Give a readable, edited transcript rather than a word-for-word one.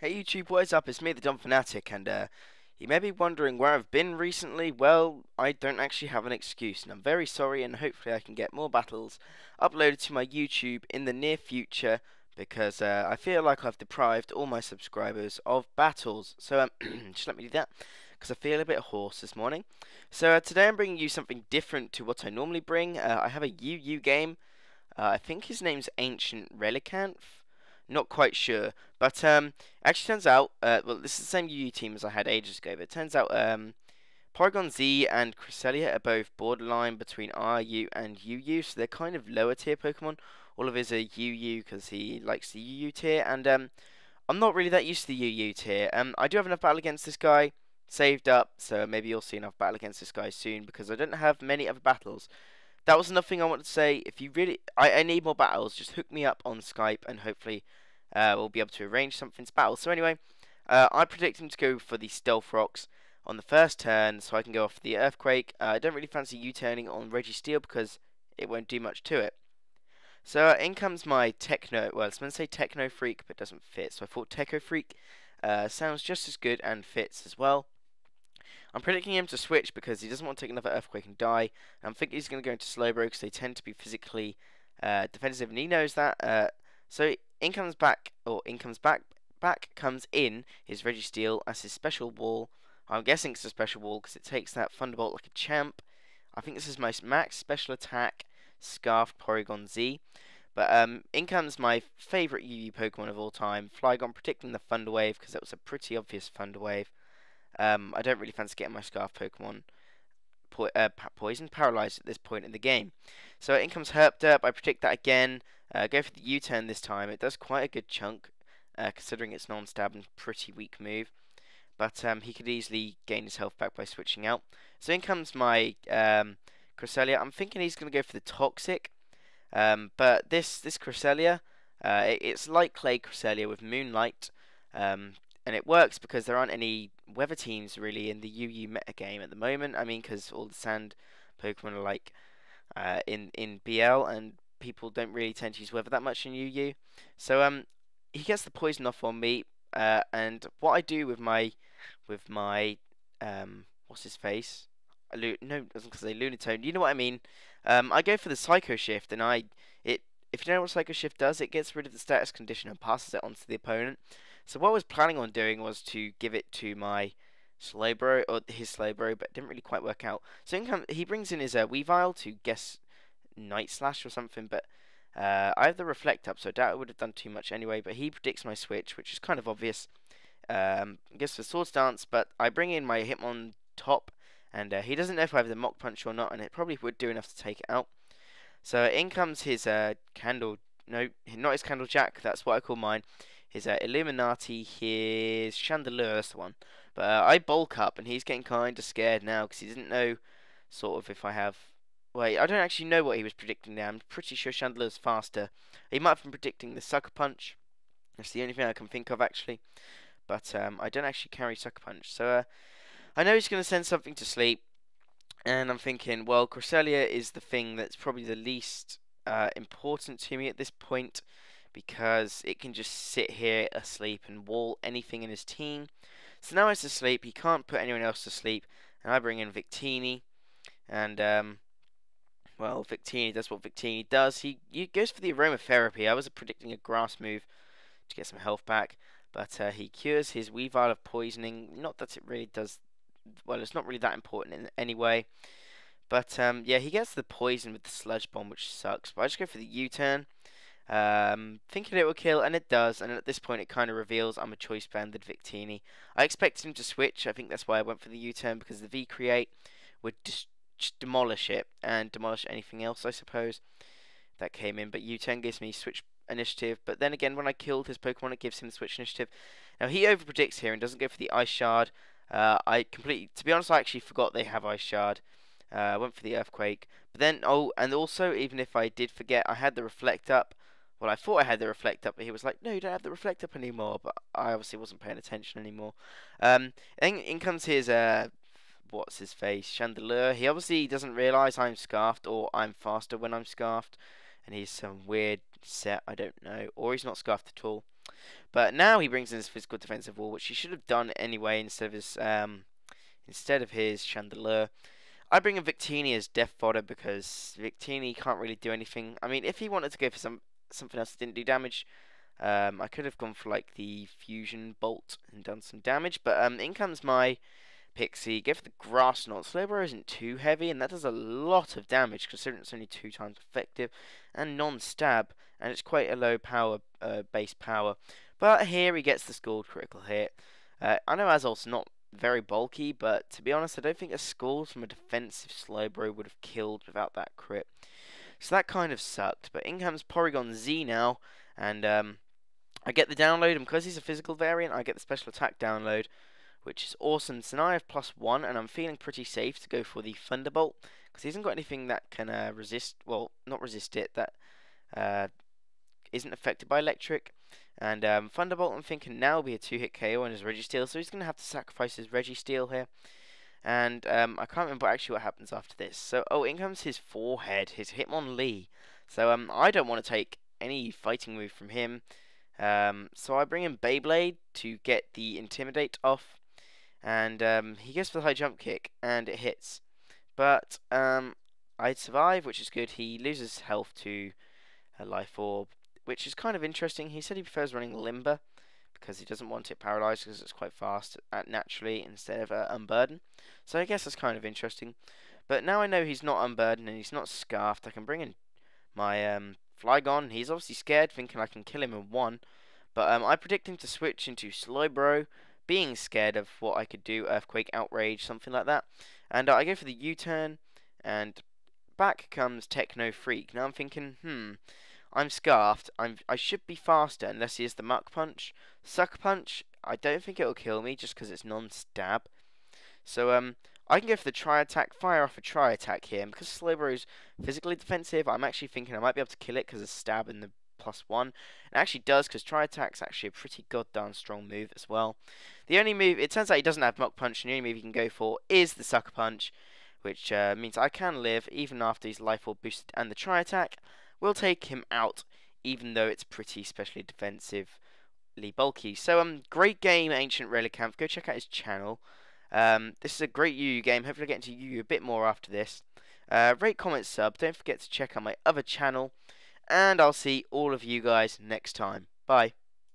Hey YouTube, what is up? It's me, the Dumb Fanatic, and you may be wondering where I've been recently. Well, I don't actually have an excuse, and I'm very sorry, and hopefully I can get more battles uploaded to my YouTube in the near future, because I feel like I've deprived all my subscribers of battles. So just let me do that, because I feel a bit hoarse this morning. So today I'm bringing you something different to what I normally bring. I have a UU game. I think his name's Ancient Relicanth. Not quite sure, but actually turns out, well, this is the same UU team as I had ages ago, but it turns out Porygon Z and Cresselia are both borderline between RU and UU, so they're kind of lower tier Pokemon. All of his are UU because he likes the UU tier, and I'm not really that used to the UU tier. I do have enough battle against this guy saved up, so maybe you'll see enough battle against this guy soon because I don't have many other battles. That was another thing I wanted to say. If you really, I need more battles. Just hook me up on Skype, and hopefully, we'll be able to arrange something to battle. So anyway, I predict him to go for the Stealth Rocks on the first turn, so I can go off the Earthquake. I don't really fancy U-turning on Registeel because it won't do much to it. So in comes my Techno. Well, it's meant to say Techno Freak, but it doesn't fit. So I thought Techo Freak sounds just as good and fits as well. I'm predicting him to switch because he doesn't want to take another Earthquake and die. I'm thinking he's going to go into Slowbro because they tend to be physically defensive, and he knows that. So in comes back, or in comes back, back comes in his Registeel as his special wall. I'm guessing it's a special wall because it takes that Thunderbolt like a champ. I think this is my max special attack, Scarfed Porygon Z. But in comes my favourite UU Pokemon of all time, Flygon, predicting the Thunder Wave because that was a pretty obvious Thunder Wave. I don't really fancy getting my Scarf Pokemon poisoned, paralyzed at this point in the game. So in comes Herpderp. I predict that again. Go for the U-turn this time. It does quite a good chunk, considering it's non-stab and pretty weak move. But he could easily gain his health back by switching out. So in comes my Cresselia. I'm thinking he's going to go for the Toxic. But this Cresselia, it's like Clay Cresselia with Moonlight. And it works because there aren't any weather teams really in the UU meta game at the moment. I mean, because all the sand Pokemon are like in BL, and people don't really tend to use weather that much in UU. So he gets the poison off on me, and what I do with my what's his face? No, I was gonna say Lunatone. You know what I mean? I go for the Psycho Shift, and if you know what Psycho Shift does, it gets rid of the status condition and passes it on to the opponent. So what I was planning on doing was to give it to my Slowbro, or his Slowbro, but it didn't really quite work out. So he brings in his Weavile to guess Night Slash or something, but I have the Reflect up, so I doubt it would have done too much anyway, but he predicts my switch, which is kind of obvious. I guess for Swords Dance, but I bring in my Hitmon top, and he doesn't know if I have the Mach Punch or not, and it probably would do enough to take it out. So in comes his Candle, no, not his Candle Jack, that's what I call mine. His Illuminati, his Chandelure, that's the one. But I bulk up, and he's getting kind of scared now because he didn't know sort of if I have. Wait, I don't actually know what he was predicting now. I'm pretty sure Chandelure's faster. He might have been predicting the Sucker Punch. That's the only thing I can think of actually. But I don't actually carry Sucker Punch, so I know he's going to send something to sleep. And I'm thinking, well, Cresselia is the thing that's probably the least important to me at this point, because it can just sit here asleep and wall anything in his team. So now he's asleep, he can't put anyone else to sleep, and I bring in Victini, and well, Victini does what Victini does. He goes for the Aromatherapy. I was predicting a Grass move to get some health back, but he cures his Weavile of poisoning. Not that it really does, well, it's not really that important in any way. But yeah, he gets the poison with the Sludge Bomb, which sucks. But I just go for the U-turn. Thinking it will kill, and it does, and at this point it kind of reveals I'm a choice banded Victini. I expected him to switch. I think that's why I went for the U-turn, because the V-Create would just demolish it, and demolish anything else, I suppose, that came in. But U-turn gives me switch initiative, but then again, when I killed his Pokemon, it gives him the switch initiative. Now, he overpredicts here and doesn't go for the Ice Shard. To be honest, I actually forgot they have Ice Shard. I went for the Earthquake, but then, oh, and also, even if I did forget, I had the Reflect up. Well, I thought I had the Reflect up, but he was like, no, you don't have the Reflect up anymore, but I obviously wasn't paying attention anymore. Then in comes his, what's his face, Chandelure. He obviously doesn't realise I'm Scarfed, or I'm faster when I'm Scarfed, and he's some weird set, I don't know, or he's not Scarfed at all. But now he brings in his physical defensive wall, which he should have done anyway instead of his Chandelure. I bring in Victini as death fodder because Victini can't really do anything. I mean, if he wanted to go for something else that didn't do damage, I could have gone for like the fusion bolt and done some damage. But in comes my Pixie. Go for the grass knot. Slowbro isn't too heavy, and that does a lot of damage considering it's only 2 times effective and non-stab, and it's quite a low power base power. But here he gets the scored critical hit. I know Azol's not very bulky, but to be honest, I don't think a Scald from a defensive Slowbro would have killed without that crit. So that kind of sucked. But in comes Porygon Z now, and I get the download, and because he's a physical variant, I get the special attack download, which is awesome. So now I have +1, and I'm feeling pretty safe to go for the Thunderbolt, because he hasn't got anything that can resist, well, not resist it, that isn't affected by electric. And Thunderbolt, I'm thinking now will be a 2-hit KO on his Registeel, so he's going to have to sacrifice his Registeel here. And I can't remember actually what happens after this. So, oh, in comes his forehead, his Hitmonlee. So I don't want to take any fighting move from him. So I bring in Beyblade to get the Intimidate off. And he goes for the high jump kick, and it hits. But I survive, which is good. He loses health to a Life Orb, which is kind of interesting. He said he prefers running Limber because he doesn't want it paralyzed because it's quite fast naturally instead of Unburden. So I guess that's kind of interesting. But now I know he's not Unburdened and he's not Scarfed, I can bring in my Flygon. He's obviously scared, thinking I can kill him in 1. But I predict him to switch into Slowbro, being scared of what I could do, Earthquake, Outrage, something like that. And I go for the U-turn, and back comes Techno Freak. Now I'm thinking, I'm Scarfed. I should be faster unless he has the Muck Punch. Sucker Punch, I don't think it'll kill me just because it's non-stab. So I can go for the Tri-Attack, fire off a Tri-Attack here. And because Slowbro is physically defensive, I'm actually thinking I might be able to kill it because of stab and the +1. It actually does, because Tri-Attack's actually a pretty goddamn strong move as well. The only move, it turns out he doesn't have Muck Punch, and the only move he can go for is the Sucker Punch, which means I can live even after he's Life Orb boosted, and the Tri-Attack will take him out, even though it's pretty specially defensively bulky. So, great game, Ancient Relicanth. Go check out his channel. This is a great UU game. Hopefully I get into UU a bit more after this. Rate, comment, sub. Don't forget to check out my other channel. And I'll see all of you guys next time. Bye.